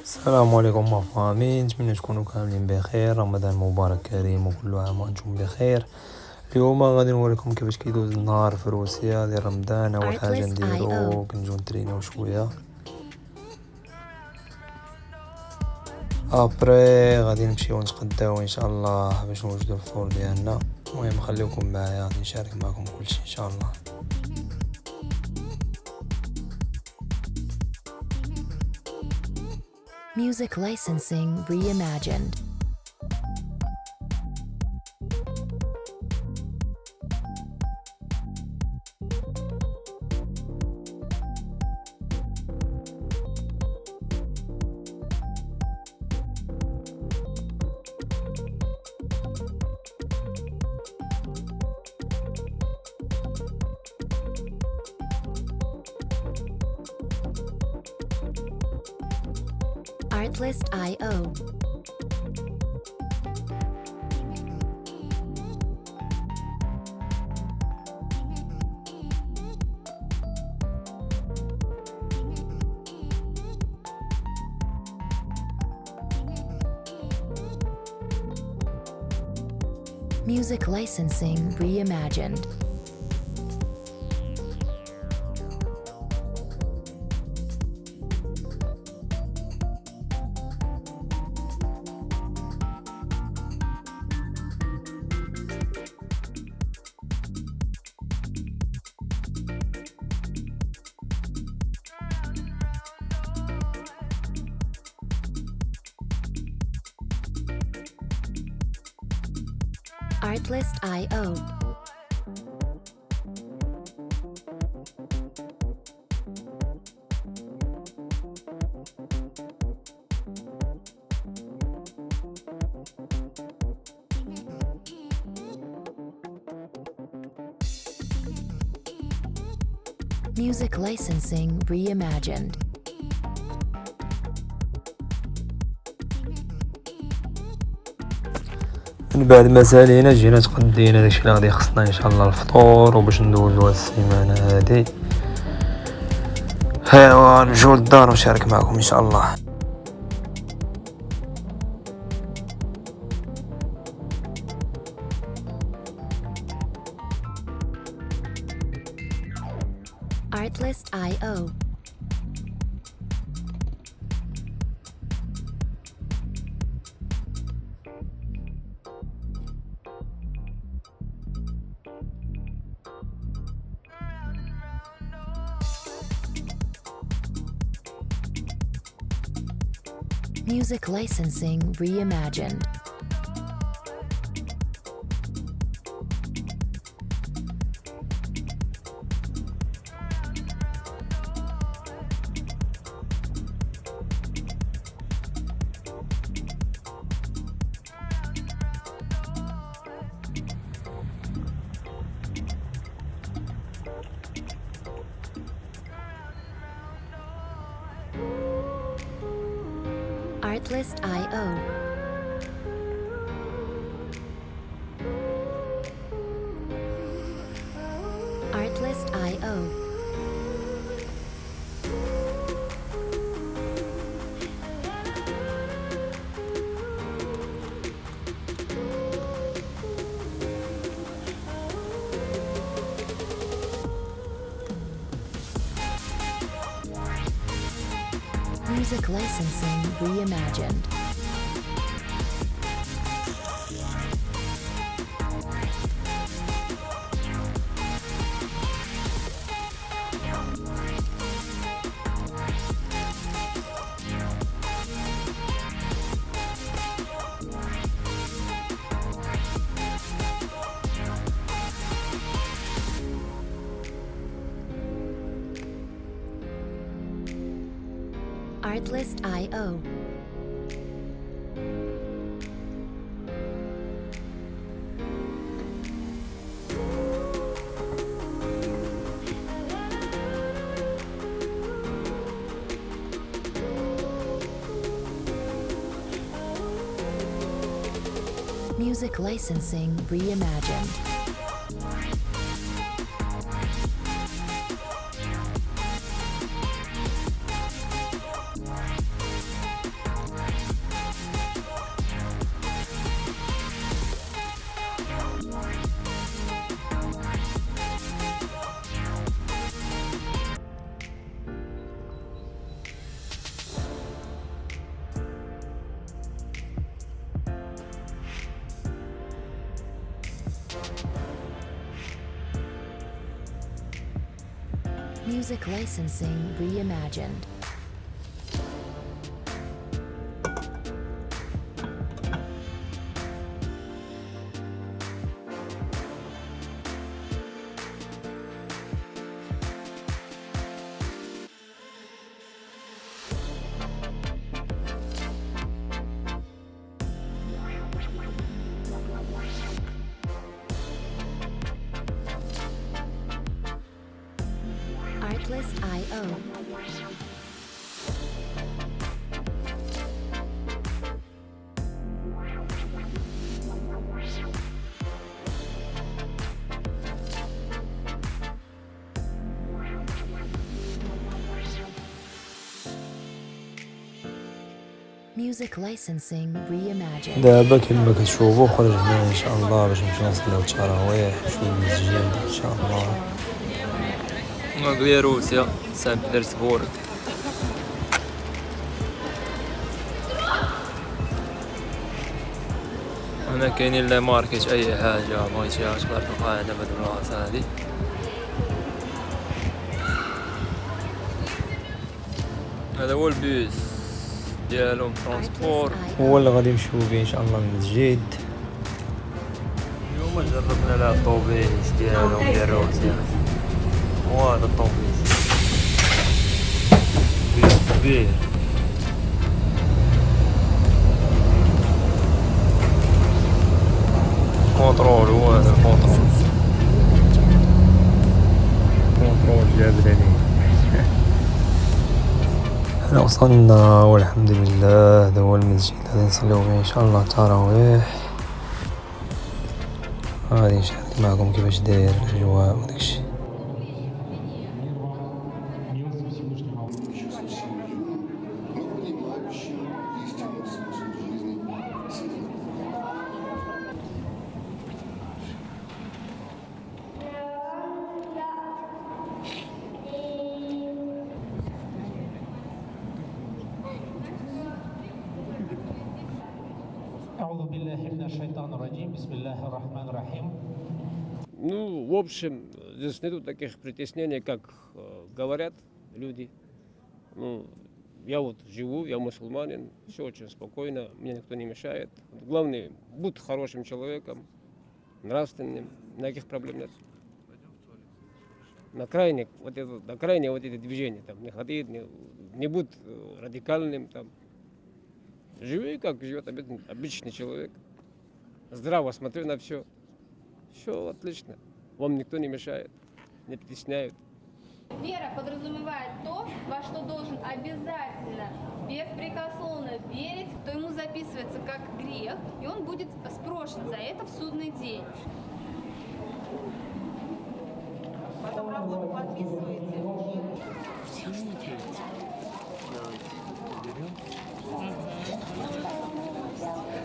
السلام عليكم فامي، نتمنى تكونوا كاملين بخير. رمضان مبارك كريم وكل عام وانتم بخير. اليوم غادي نوريكم كيفاش كيدوز النهار في روسيا ديال رمضان. اول حاجه نديرو كنجيو نترينيو شويه، ابري غادي نمشيو نتغداو ان شاء الله باش نوجدوا الفطور ديالنا. المهم خليكم معايا، غادي نشارك معكم كلشي ان شاء الله. Music licensing reimagined. Artlist.io. Music licensing reimagined. Artlist.io. Music licensing reimagined. من بعد ما سالينا جينا تقدينا داكشي اللي غادي يخصنا ان شاء الله الفطور، وباش ندوزو هاد السيمانه هادي هايوا نمشيو للدار ونشارك معكم ان شاء الله. Artlist.io. Music licensing reimagined. Artlist.io. Artlist.io. Music licensing reimagined. Artlist.io. Music licensing reimagined. Music licensing reimagined. Artlist.io. Music licensing reimagined. دابا كما كتشوفوا خرجنا ان شاء الله باش نمشيو نصليو التراويح نمشيو للمسجد ان شاء الله. مغربية روسيا سان بطرسبورغ. هنا كاينين لي ماركت اي حاجه بغيتيها تقدر تلقاها هنا بهاد البلاصه هادي. هذا هو البيس ديالهم ترونسبور هو اللي غادي نمشيو به ان شاء الله للمسجد. اليوم جربنا لها الطوبيس ديالهم ديال روسيا. وهذا الطوبيس كبير. كونترول هو هذا الكونترول. كونترول جاب لي. حنا وصلنا والحمد لله. هذا هو المسجد غادي نصليو فيه ان شاء الله التراويح. غادي نشارك معكم كيفاش داير الاجواء وداكشي. أعوذ بالله من الشيطان الرجيم. بسم الله الرحمن الرحيم. Ну, в общем, здесь нету таких притеснений, как говорят люди. Ну, я вот живу, я мусульманин, все очень спокойно, мне никто не мешает. Главное, будь хорошим человеком, нравственным, никаких проблем нет. На крайне вот это движение, там, не ходи, не будь радикальным, там. Живи, как живет обычный человек. Здраво смотри на все. Все отлично. Вам никто не мешает, не притесняют. Вера подразумевает то, во что должен обязательно, беспрекословно верить, то ему записывается как грех, и он будет спрошен за это в судный день. Потом работу подписываете.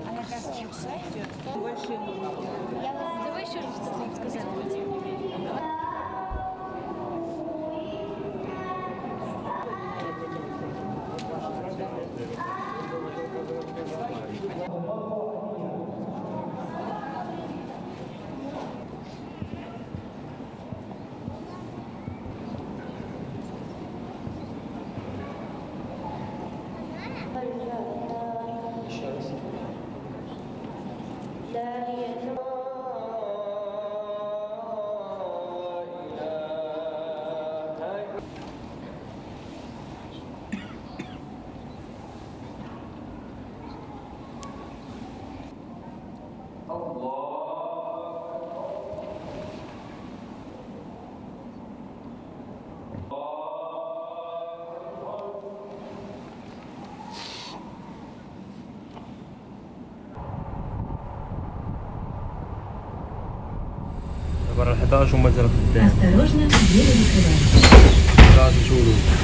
А я как читаю, большие Давай еще раз что-то сказать. برا 11 ومازال خدام. Осторожно, двери закрываются. لازم نشوفو. Осторожно.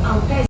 Алтай